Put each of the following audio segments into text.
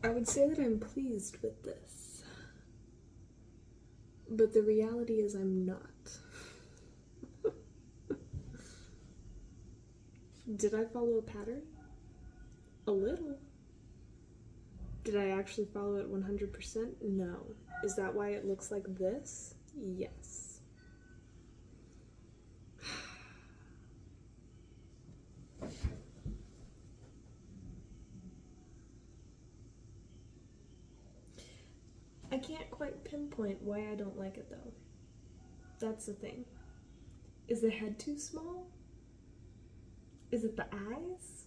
I would say that I'm pleased with this, but the reality is I'm not. Did I follow a pattern? A little. Did I actually follow it 100%? No. Is that why it looks like this? Yes. I can't quite pinpoint why I don't like it though. That's the thing. Is the head too small? Is it the eyes?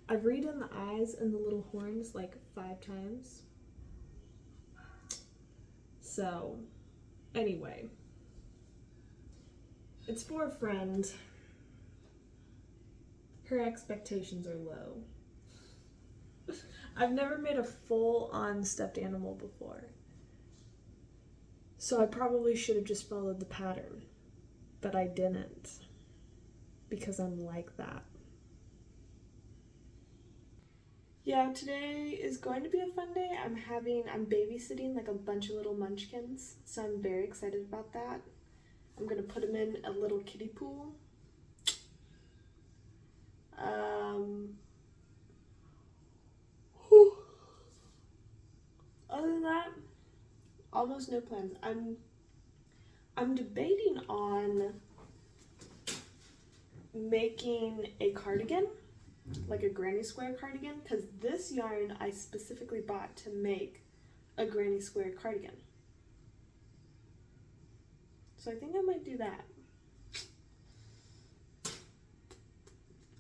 I've redone the eyes and the little horns like 5 times. So, anyway. It's for a friend. Her expectations are low. I've never made a full-on stuffed animal before. So I probably should have just followed the pattern. But I didn't. Because I'm like that. Yeah, today is going to be a fun day. I'm babysitting like a bunch of little munchkins. So I'm very excited about that. I'm going to put them in a little kiddie pool. Other than that, almost no plans. I'm debating on making a cardigan, like a granny square cardigan, because this yarn I specifically bought to make a granny square cardigan. So I think I might do that.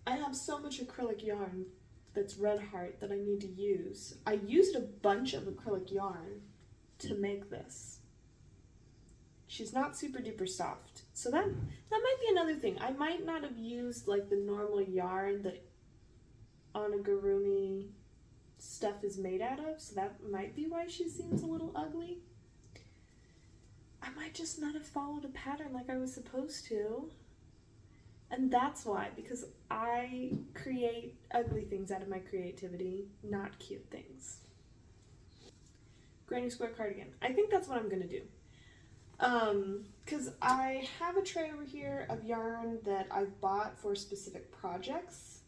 I have so much acrylic yarn that's Red Heart that I need to use. I used a bunch of acrylic yarn to make this. She's not super duper soft. So that might be another thing. I might not have used like the normal yarn that Amigurumi stuff is made out of, so that might be why she seems a little ugly. I might just not have followed a pattern like I was supposed to. And that's why, because I create ugly things out of my creativity, not cute things. Granny square cardigan. I think that's what I'm gonna do. Because I have a tray over here of yarn that I've bought for specific projects,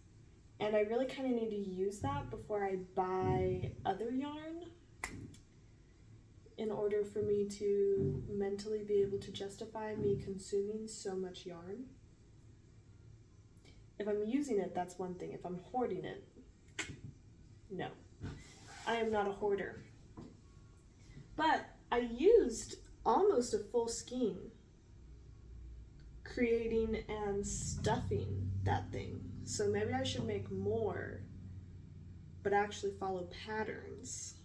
and I really kind of need to use that before I buy other yarn in order for me to mentally be able to justify me consuming so much yarn. If I'm using it, that's one thing. If I'm hoarding it, no. I am not a hoarder. But I used almost a full skein creating and stuffing that thing. So maybe I should make more, but actually follow patterns.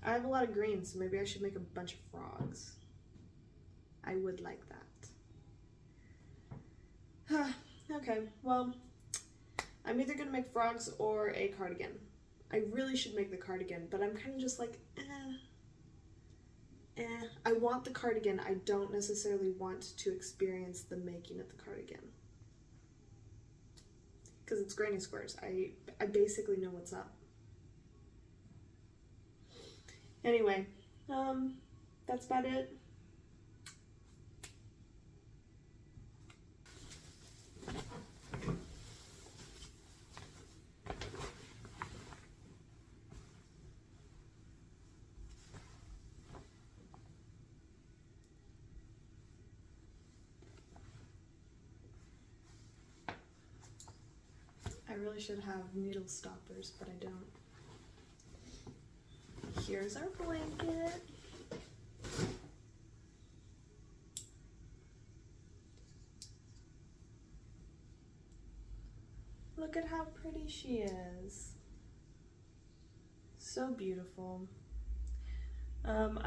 I have a lot of green, so maybe I should make a bunch of frogs. I would like that. Okay, well, I'm either gonna make frogs or a cardigan. I really should make the cardigan, but I'm kind of just like, I want the cardigan. I don't necessarily want to experience the making of the cardigan. Because it's granny squares. I basically know what's up. Anyway, that's about it. I really should have needle stoppers, but I don't. Here's our blanket. Look at how pretty she is. So beautiful. I'm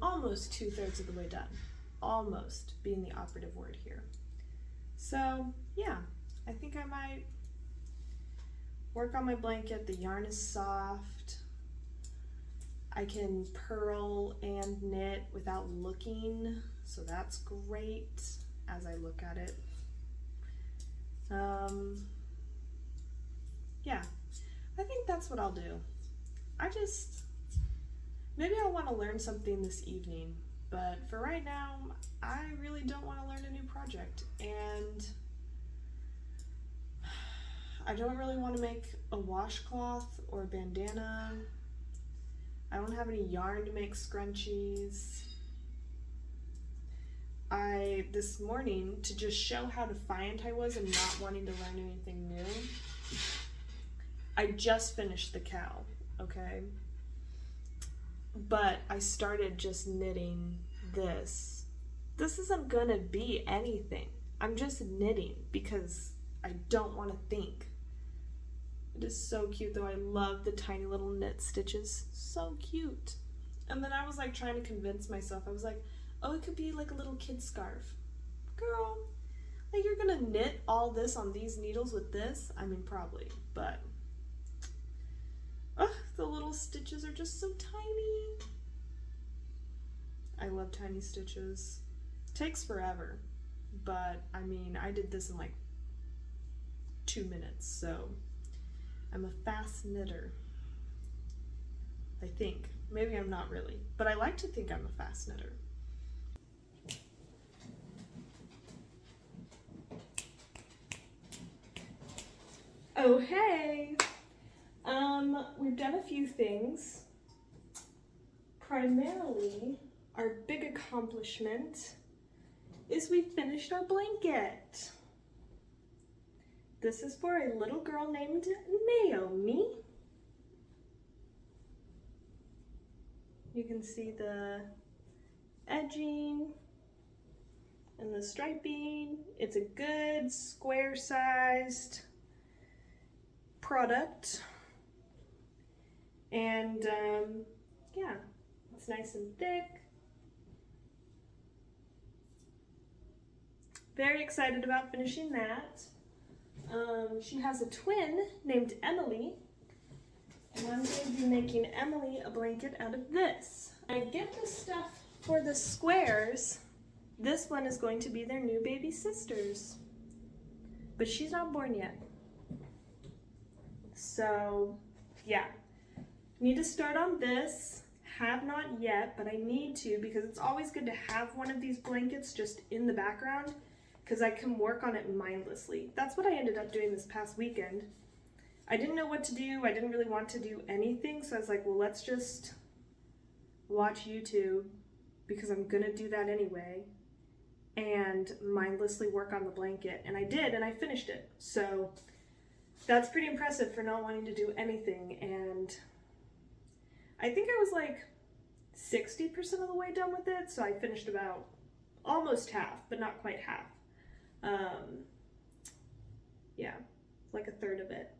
almost 2/3 of the way done. Almost being the operative word here. So yeah, I think I might work on my blanket. The yarn is soft. I can purl and knit without looking, so that's great as I look at it. yeah, I think that's what I'll do. Maybe I'll want to learn something this evening, but for right now, I really don't want to learn a new project, and I don't really want to make a washcloth or a bandana. I don't have any yarn to make scrunchies. This morning, to just show how defiant I was and not wanting to learn anything new, I just finished the cow, okay? But I started just knitting this. This isn't gonna be anything. I'm just knitting because I don't want to think. It is so cute though. I love the tiny little knit stitches. So cute. And then I was like trying to convince myself. I was like, oh, it could be like a little kid scarf. Girl, like you're gonna knit all this on these needles with this? I mean, probably, but the little stitches are just so tiny. I love tiny stitches. Takes forever, but I mean, I did this in like 2 minutes, so I'm a fast knitter. I think. Maybe I'm not really, but I like to think I'm a fast knitter. Oh, hey! We've done a few things. Primarily, our big accomplishment is we finished our blanket. This is for a little girl named Naomi. You can see the edging and the striping. It's a good square-sized product. And yeah, it's nice and thick. Very excited about finishing that. She has a twin named Emily, and I'm going to be making Emily a blanket out of this. I get the stuff for the squares. This one is going to be their new baby sisters, but she's not born yet. So yeah, need to start on this. Have not yet, but I need to, because it's always good to have one of these blankets just in the background, because I can work on it mindlessly. That's what I ended up doing this past weekend. I didn't know what to do. I didn't really want to do anything, so I was like, well, let's just watch YouTube, because I'm gonna do that anyway, and mindlessly work on the blanket. And I did, and I finished it. So that's pretty impressive for not wanting to do anything. And I think I was like 60% of the way done with it, so I finished about almost half, but not quite half. Yeah, like a third of it.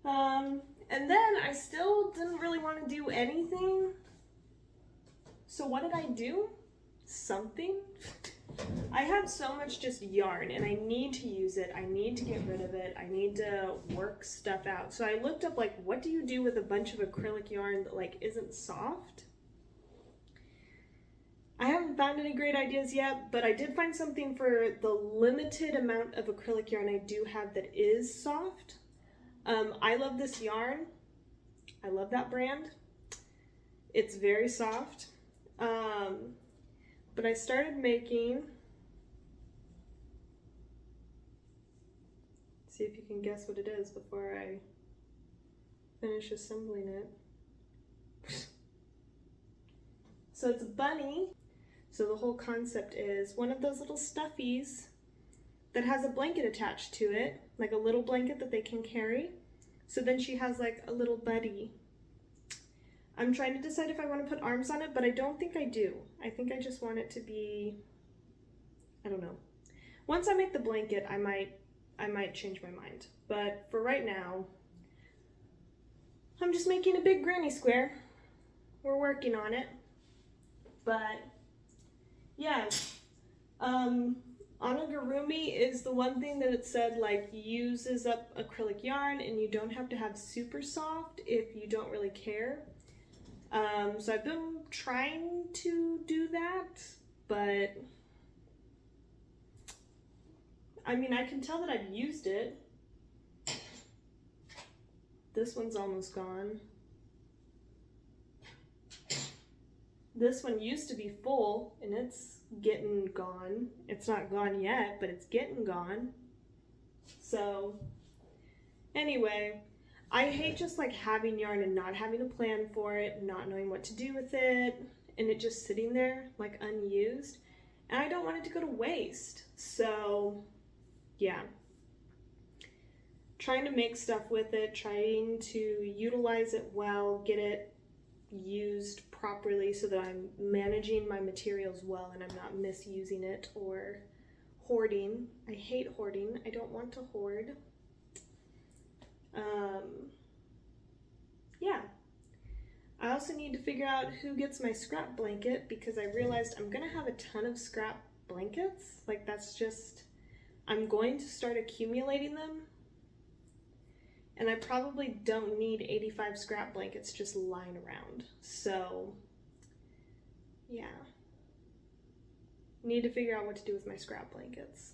And then I still didn't really want to do anything. So what did I do? Something. I have so much just yarn and I need to use it. I need to get rid of it. I need to work stuff out. So I looked up, like, what do you do with a bunch of acrylic yarn that like isn't soft? I haven't found any great ideas yet, but I did find something for the limited amount of acrylic yarn I do have that is soft. I love this yarn. I love that brand. It's very soft. But I started making, see if you can guess what it is before I finish assembling it. So it's a bunny. So the whole concept is one of those little stuffies that has a blanket attached to it, like a little blanket that they can carry. So then she has like a little buddy. I'm trying to decide if I want to put arms on it, but I don't think I do. I think I just want it to be, I don't know. Once I make the blanket, I might change my mind. But for right now, I'm just making a big granny square. We're working on it. But yeah, Amigurumi is the one thing that it said like uses up acrylic yarn and you don't have to have super soft if you don't really care. So I've been trying to do that, but I mean, I can tell that I've used it. This one's almost gone. This one used to be full and it's getting gone. It's not gone yet, but it's getting gone. So anyway, I hate just like having yarn and not having a plan for it, not knowing what to do with it, and it just sitting there like unused. And I don't want it to go to waste. So yeah, trying to make stuff with it, trying to utilize it well, get it used properly so that I'm managing my materials well and I'm not misusing it or hoarding. I hate hoarding. I don't want to hoard. Yeah. I also need to figure out who gets my scrap blanket because I realized I'm gonna have a ton of scrap blankets. Like that's just, I'm going to start accumulating them. And I probably don't need 85 scrap blankets just lying around. So, yeah. Need to figure out what to do with my scrap blankets.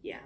Yeah.